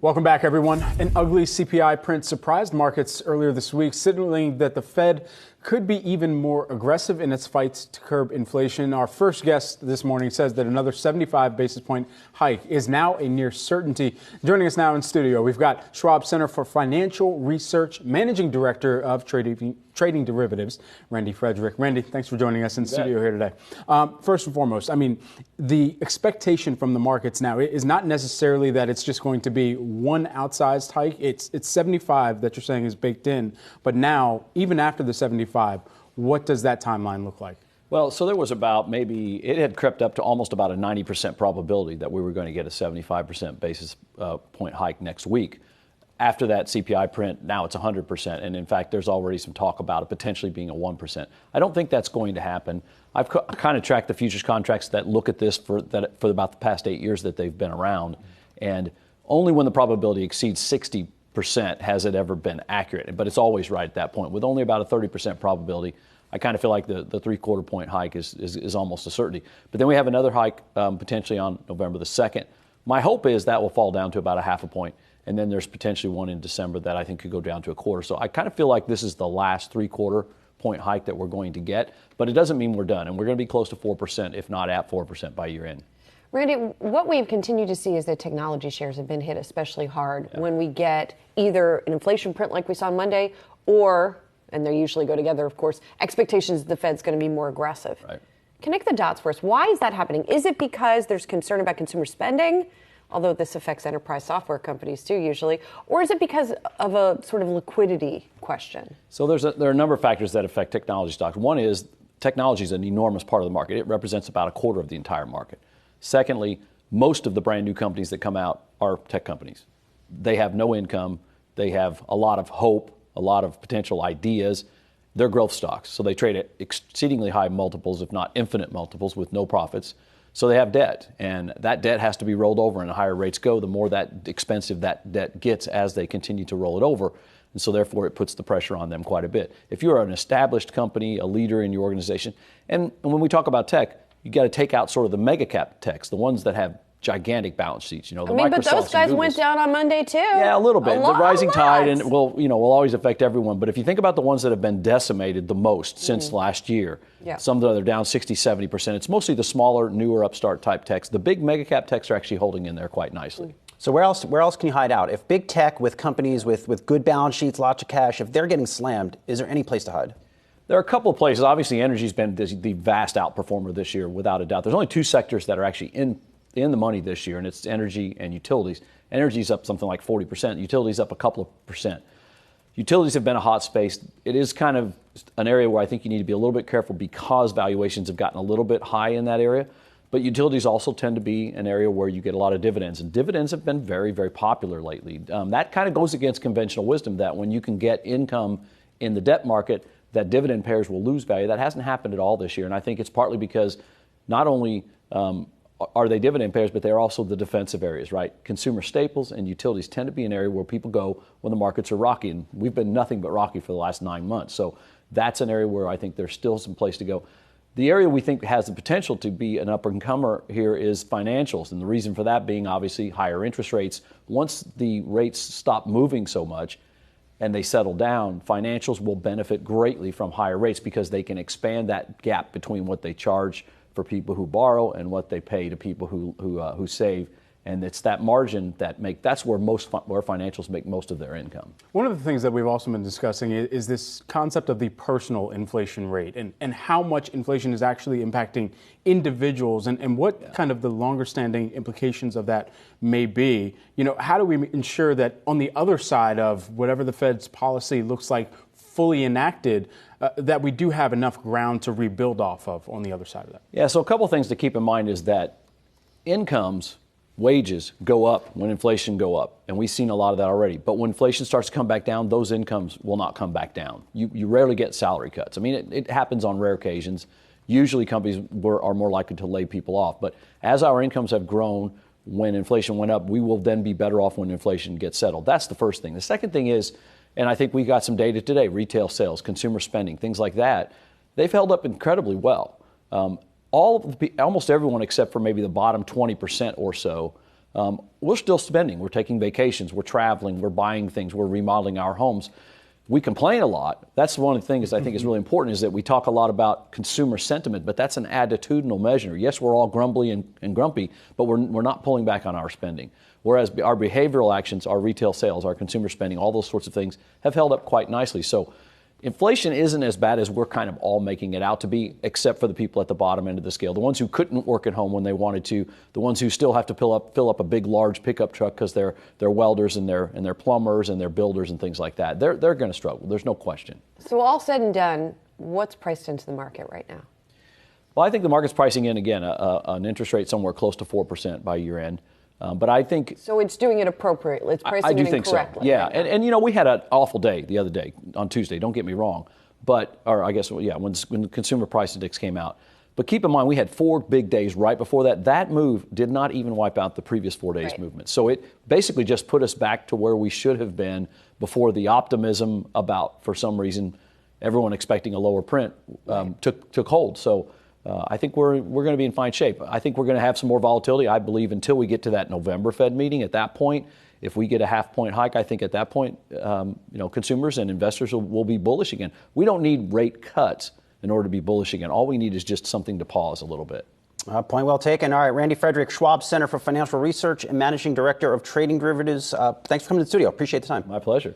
Welcome back, everyone. An ugly CPI print surprised markets earlier this week, signaling that the Fed could be even more aggressive in its fights to curb inflation. Our first guest this morning says that another 75 basis point hike is now a near certainty. Joining us now in studio, we've got Schwab Center for Financial Research Managing Director of Trading Derivatives, Randy Frederick. Randy, thanks for joining us in studio here today. First and foremost, I mean, the expectation from the markets now is not necessarily that it's just going to be one outsized hike. It's 75 that you're saying is baked in. But now, even after the 75, what does that timeline look like? Well, so there was it had crept up to almost about a 90% probability that we were going to get a 75% basis point hike next week. After that CPI print, now it's 100%. And in fact, there's already some talk about it potentially being a 1%. I don't think that's going to happen. I've kind of tracked the futures contracts that look at this for about the past 8 years that they've been around. And only when the probability exceeds 60% has it ever been accurate. But it's always right at that point. With only about a 30% probability, I kind of feel like the 3/4 point hike is almost a certainty. But then we have another hike potentially on November the 2nd. My hope is that will fall down to about a 0.5 point. And then there's potentially one in December that I think could go down to a 1/4. So I kind of feel like this is the last 3/4 point hike that we're going to get. But it doesn't mean we're done. And we're going to be close to 4%, if not at 4% by year end. Randy, what we've continued to see is that technology shares have been hit especially hard when we get either an inflation print like we saw on Monday or, and they usually go together, of course, expectations that the Fed's going to be more aggressive. Right. Connect the dots for us. Why is that happening? Is it because there's concern about consumer spending, although this affects enterprise software companies too usually, or is it because of a sort of liquidity question? So there are a number of factors that affect technology stocks. One is technology is an enormous part of the market. It represents about 1/4 of the entire market. Secondly, most of the brand new companies that come out are tech companies. They have no income. They have a lot of hope, a lot of potential ideas. They're growth stocks. So they trade at exceedingly high multiples, if not infinite multiples, with no profits. So they have debt. And that debt has to be rolled over. And the higher rates go, the more that expensive that debt gets as they continue to roll it over. And so therefore, it puts the pressure on them quite a bit. If you're an established company, a leader in your organization, and when we talk about tech, you got to take out sort of the mega cap techs, the ones that have gigantic balance sheets. You know, the Microsofts but those guys went down on Monday too. Yeah, a little bit. The rising tide and will will always affect everyone. But if you think about the ones that have been decimated the most since last year, some that are down 60, 70%. It's mostly the smaller, newer, upstart type techs. The big mega cap techs are actually holding in there quite nicely. So where else can you hide out? If big tech with companies with good balance sheets, lots of cash, if they're getting slammed, is there any place to hide? There are a couple of places. Obviously, energy's been the vast outperformer this year, without a doubt. There's only two sectors that are actually in the money this year, and it's energy and utilities. Energy's up something like 40%. Utilities up a couple of percent. Utilities have been a hot space. It is kind of an area where I think you need to be a little bit careful because valuations have gotten a little bit high in that area. But utilities also tend to be an area where you get a lot of dividends. And dividends have been very, very popular lately. That kind of goes against conventional wisdom that when you can get income in the debt market, that dividend payers will lose value. That hasn't happened at all this year. And I think it's partly because not only are they dividend payers, but they're also the defensive areas, right? Consumer staples and utilities tend to be an area where people go when the markets are rocky. And we've been nothing but rocky for the last 9 months. So that's an area where I think there's still some place to go. The area we think has the potential to be an up-and-comer here is financials. And the reason for that being obviously higher interest rates. Once the rates stop moving so much and they settle down, financials will benefit greatly from higher rates because they can expand that gap between what they charge for people who borrow and what they pay to people who save. And it's that margin that's where financials make most of their income. One of the things that we've also been discussing is this concept of the personal inflation rate and how much inflation is actually impacting individuals and what kind of the longer standing implications of that may be. You know, how do we ensure that on the other side of whatever the Fed's policy looks like fully enacted, that we do have enough ground to rebuild off of on the other side of that? Yeah, so a couple of things to keep in mind is that wages go up when inflation go up, and we've seen a lot of that already. But when inflation starts to come back down, those incomes will not come back down. You rarely get salary cuts. I mean, it happens on rare occasions. Usually companies are more likely to lay people off. But as our incomes have grown, when inflation went up, we will then be better off when inflation gets settled. That's the first thing. The second thing is, and I think we got some data today, retail sales, consumer spending, things like that, they've held up incredibly well. Almost everyone except for maybe the bottom 20% or so we're still spending. We're taking vacations. We're traveling. We're buying things. We're remodeling our homes. We complain a lot. That's one of the things I think is really important, is that we talk a lot about consumer sentiment, but that's an attitudinal measure. Yes, we're all grumbly and grumpy, but we're not pulling back on our spending. Whereas our behavioral actions, our retail sales, our consumer spending, all those sorts of things have held up quite nicely. So inflation isn't as bad as we're kind of all making it out to be, except for the people at the bottom end of the scale, the ones who couldn't work at home when they wanted to, the ones who still have to fill up a big, large pickup truck because they're welders and they're plumbers and they're builders and things like that. They're going to struggle. There's no question. So all said and done, what's priced into the market right now? Well, I think the market's pricing in, again, an interest rate somewhere close to 4% by year end. But I think... So it's doing it appropriately. It's pricing I do it think incorrectly. So. Yeah, right and we had an awful day the other day on Tuesday. Don't get me wrong. But, or I guess, yeah, when the consumer price index came out. But keep in mind, we had 4 big days right before that. That move did not even wipe out the previous 4 days movement. So it basically just put us back to where we should have been before the optimism about, for some reason, everyone expecting a lower print took hold. So I think we're going to be in fine shape. I think we're going to have some more volatility, I believe, until we get to that November Fed meeting. At that point, if we get a half-point hike, I think at that point, consumers and investors will be bullish again. We don't need rate cuts in order to be bullish again. All we need is just something to pause a little bit. Point well taken. All right, Randy Frederick, Schwab Center for Financial Research and Managing Director of Trading Derivatives. Thanks for coming to the studio. Appreciate the time. My pleasure.